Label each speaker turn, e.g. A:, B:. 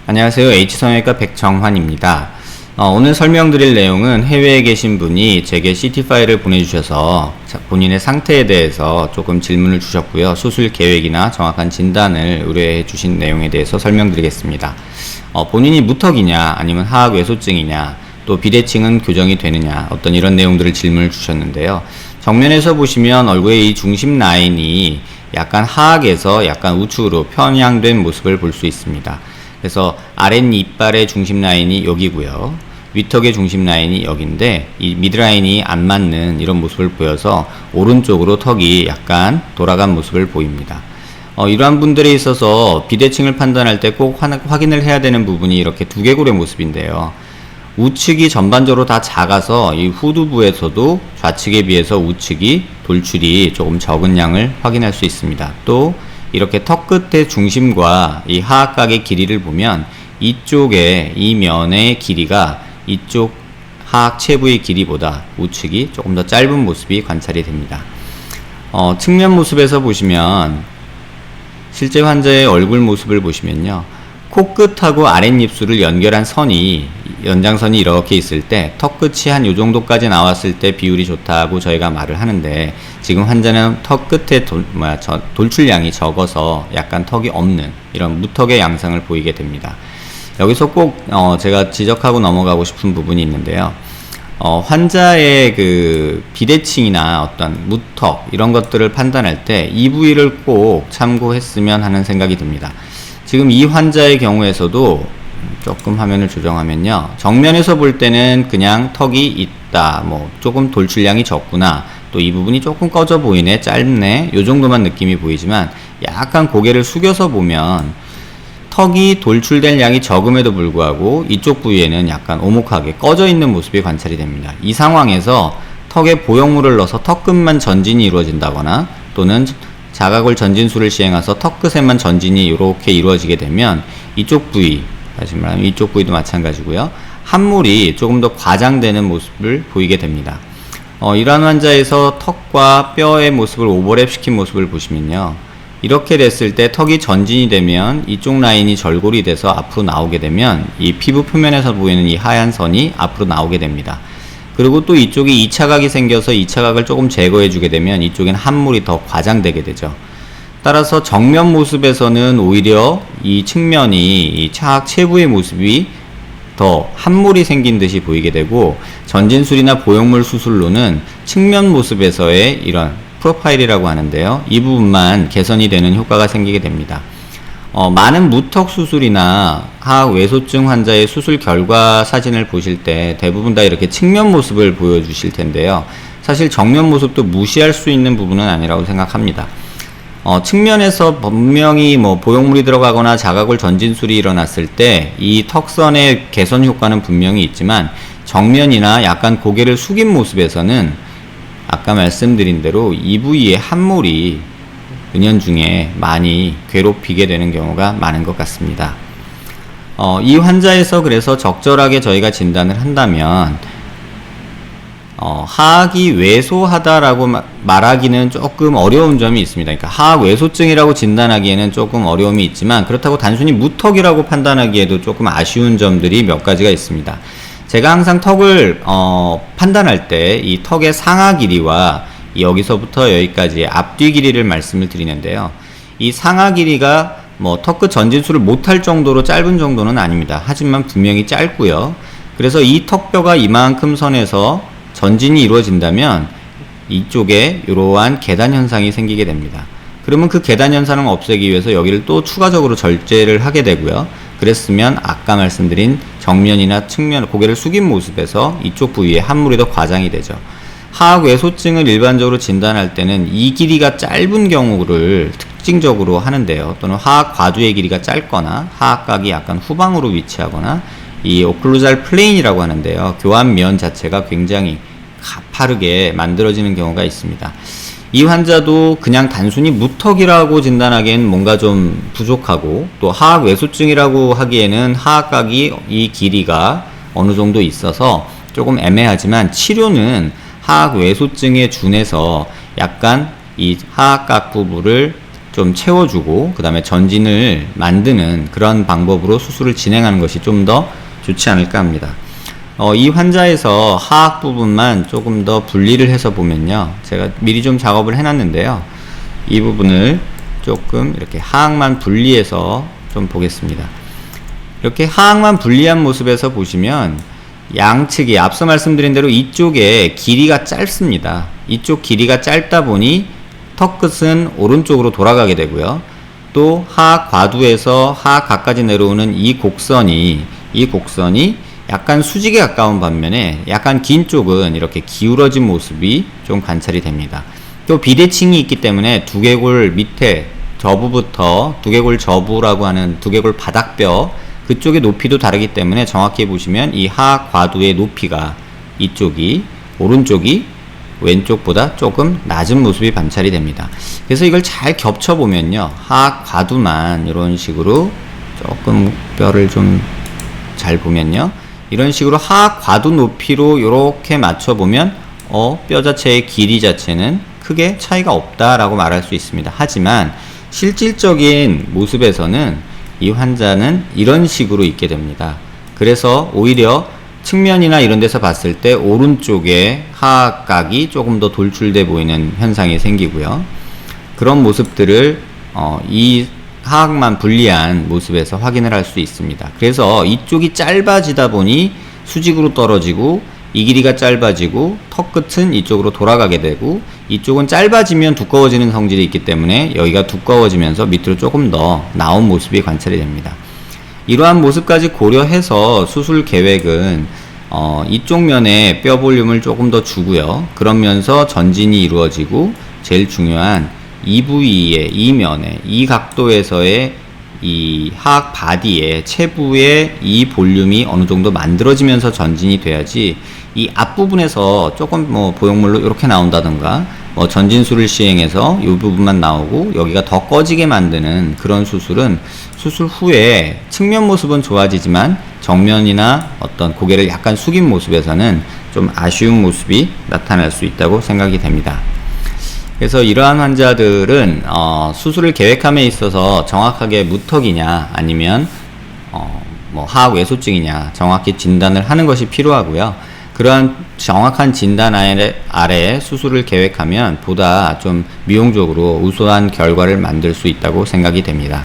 A: 안녕하세요. H성형외과 백정환입니다. 오늘 설명드릴 내용은 해외에 계신 분이 제게 CT 파일을 보내주셔서 본인의 상태에 대해서 조금 질문을 주셨고요. 수술 계획이나 정확한 진단을 의뢰해 주신 내용에 대해서 설명드리겠습니다. 본인이 무턱이냐 아니면 하악외소증이냐 또 비대칭은 교정이 되느냐 어떤 이런 내용들을 질문을 주셨는데요. 정면에서 보시면 얼굴의 이 중심 라인이 약간 하악에서 약간 우측으로 편향된 모습을 볼 수 있습니다. 그래서 아랫이빨의 중심 라인이 여기고요. 위턱의 중심 라인이 여기인데 이 미드라인이 안 맞는 이런 모습을 보여서 오른쪽으로 턱이 약간 돌아간 모습을 보입니다. 이러한 분들에 있어서 비대칭을 판단할 때 꼭 확인을 해야 되는 부분이 이렇게 두개골의 모습인데요. 우측이 전반적으로 다 작아서 이 후두부에서도 좌측에 비해서 우측이 돌출이 조금 적은 양을 확인할 수 있습니다. 또 이렇게 턱 끝의 중심과 이 하악각의 길이를 보면 이쪽에 이 면의 길이가 이쪽 하악 체부의 길이보다 우측이 조금 더 짧은 모습이 관찰이 됩니다. 측면 모습에서 보시면 실제 환자의 얼굴 모습을 보시면요. 코끝하고 아랫입술을 연결한 선이 연장선이 이렇게 있을 때 턱끝이 한 요 정도까지 나왔을 때 비율이 좋다고 저희가 말을 하는데 지금 환자는 턱 끝에 돌출량이 적어서 약간 턱이 없는 이런 무턱의 양상을 보이게 됩니다. 여기서 꼭 제가 지적하고 넘어가고 싶은 부분이 있는데요. 환자의 그 비대칭이나 어떤 무턱 이런 것들을 판단할 때 이 부위를 꼭 참고했으면 하는 생각이 듭니다. 지금 이 환자의 경우에서도 조금 화면을 조정하면요. 정면에서 볼 때는 그냥 턱이 있다. 조금 돌출량이 적구나. 또 이 부분이 조금 꺼져 보이네. 짧네. 요 정도만 느낌이 보이지만 약간 고개를 숙여서 보면 턱이 돌출된 양이 적음에도 불구하고 이쪽 부위에는 약간 오목하게 꺼져 있는 모습이 관찰이 됩니다. 이 상황에서 턱에 보형물을 넣어서 턱끝만 전진이 이루어진다거나 또는 자각골 전진술을 시행해서 턱끝에만 전진이 이렇게 이루어지게 되면 이쪽 부위, 다시 말하면 이쪽 부위도 마찬가지고요. 함몰이 조금 더 과장되는 모습을 보이게 됩니다. 이러한 환자에서 턱과 뼈의 모습을 오버랩 시킨 모습을 보시면요. 이렇게 됐을 때 턱이 전진이 되면 이쪽 라인이 절골이 돼서 앞으로 나오게 되면 이 피부 표면에서 보이는 이 하얀 선이 앞으로 나오게 됩니다. 그리고 또 이쪽에 2차각이 생겨서 2차각을 조금 제거해 주게 되면 이쪽엔 함몰이 더 과장되게 되죠. 따라서 정면 모습에서는 오히려 이 측면이 이 하악 체부의 모습이 더 함몰이 생긴 듯이 보이게 되고 전진술이나 보형물 수술로는 측면 모습에서의 이런 프로파일이라고 하는데요. 이 부분만 개선이 되는 효과가 생기게 됩니다. 많은 무턱 수술이나 하악 외소증 환자의 수술 결과 사진을 보실 때 대부분 다 이렇게 측면 모습을 보여주실 텐데요. 사실 정면 모습도 무시할 수 있는 부분은 아니라고 생각합니다. 측면에서 분명히 보형물이 들어가거나 자각골 전진술이 일어났을 때 이 턱선의 개선 효과는 분명히 있지만 정면이나 약간 고개를 숙인 모습에서는 아까 말씀드린 대로 이 부위의 함몰이 은연중에 많이 괴롭히게 되는 경우가 많은 것 같습니다. 이 환자에서 그래서 적절하게 저희가 진단을 한다면 하악이 왜소하다라고 말하기는 조금 어려운 점이 있습니다. 그러니까 하악 왜소증이라고 진단하기에는 조금 어려움이 있지만 그렇다고 단순히 무턱이라고 판단하기에도 조금 아쉬운 점들이 몇 가지가 있습니다. 제가 항상 턱을 판단할 때 이 턱의 상하 길이와 여기서부터 여기까지의 앞뒤 길이를 말씀을 드리는데요. 이 상하 길이가 턱끝 전진술을 못할 정도로 짧은 정도는 아닙니다. 하지만 분명히 짧고요. 그래서 이 턱뼈가 이만큼 선에서 전진이 이루어진다면 이쪽에 이러한 계단 현상이 생기게 됩니다. 그러면 그 계단 현상을 없애기 위해서 여기를 또 추가적으로 절제를 하게 되고요. 그랬으면 아까 말씀드린 정면이나 측면, 고개를 숙인 모습에서 이쪽 부위에 함몰이 더 과장이 되죠. 하악 외소증을 일반적으로 진단할 때는 이 길이가 짧은 경우를 특징적으로 하는데요. 또는 하악 과두의 길이가 짧거나 하악각이 약간 후방으로 위치하거나 이 오클루잘 플레인이라고 하는데요. 교환면 자체가 굉장히 가파르게 만들어지는 경우가 있습니다. 이 환자도 그냥 단순히 무턱이라고 진단하기엔 뭔가 좀 부족하고 또 하악 외소증이라고 하기에는 하악각이 이 길이가 어느 정도 있어서 조금 애매하지만 치료는 하악 외소증에 준해서 약간 이 하악각 부분을 좀 채워주고 그 다음에 전진을 만드는 그런 방법으로 수술을 진행하는 것이 좀 더 좋지 않을까 합니다. 이 환자에서 하악 부분만 조금 더 분리를 해서 보면요, 제가 미리 좀 작업을 해놨는데요, 이 부분을 조금 이렇게 하악만 분리해서 좀 보겠습니다. 이렇게 하악만 분리한 모습에서 보시면 양측이 앞서 말씀드린 대로 이쪽에 길이가 짧습니다. 이쪽 길이가 짧다 보니 턱 끝은 오른쪽으로 돌아가게 되고요. 또 하악 과두에서 하악각까지 내려오는 이 곡선이 약간 수직에 가까운 반면에 약간 긴 쪽은 이렇게 기울어진 모습이 좀 관찰이 됩니다. 또 비대칭이 있기 때문에 두개골 밑에 저부부터 두개골 저부라고 하는 두개골 바닥뼈 그쪽의 높이도 다르기 때문에 정확히 보시면 이 하악 과두의 높이가 이쪽이 오른쪽이 왼쪽보다 조금 낮은 모습이 관찰이 됩니다. 그래서 이걸 잘 겹쳐보면요, 하악 과두만 이런 식으로 조금 뼈를 좀 잘 보면요, 이런 식으로 하악 과두 높이로 이렇게 맞춰보면 뼈 자체의 길이 자체는 크게 차이가 없다라고 말할 수 있습니다. 하지만 실질적인 모습에서는 이 환자는 이런 식으로 있게 됩니다. 그래서 오히려 측면이나 이런 데서 봤을 때 오른쪽에 하악각이 조금 더 돌출돼 보이는 현상이 생기고요. 그런 모습들을 이 하악만 분리한 모습에서 확인을 할 수 있습니다. 그래서 이쪽이 짧아지다 보니 수직으로 떨어지고 이 길이가 짧아지고 턱 끝은 이쪽으로 돌아가게 되고 이쪽은 짧아지면 두꺼워지는 성질이 있기 때문에 여기가 두꺼워지면서 밑으로 조금 더 나온 모습이 관찰이 됩니다. 이러한 모습까지 고려해서 수술 계획은 이쪽 면에 뼈 볼륨을 조금 더 주고요. 그러면서 전진이 이루어지고 제일 중요한 이 부위에 이 면에 이 각도에서의 이 하악 바디의 체부의 이 볼륨이 어느 정도 만들어지면서 전진이 돼야지 이 앞부분에서 조금 보형물로 이렇게 나온다던가 전진술을 시행해서 이 부분만 나오고 여기가 더 꺼지게 만드는 그런 수술은 수술 후에 측면 모습은 좋아지지만 정면이나 어떤 고개를 약간 숙인 모습에서는 좀 아쉬운 모습이 나타날 수 있다고 생각이 됩니다. 그래서 이러한 환자들은 수술을 계획함에 있어서 정확하게 무턱이냐 아니면 하악 외소증이냐 정확히 진단을 하는 것이 필요하고요. 그러한 정확한 진단 아래 수술을 계획하면 보다 좀 미용적으로 우수한 결과를 만들 수 있다고 생각이 됩니다.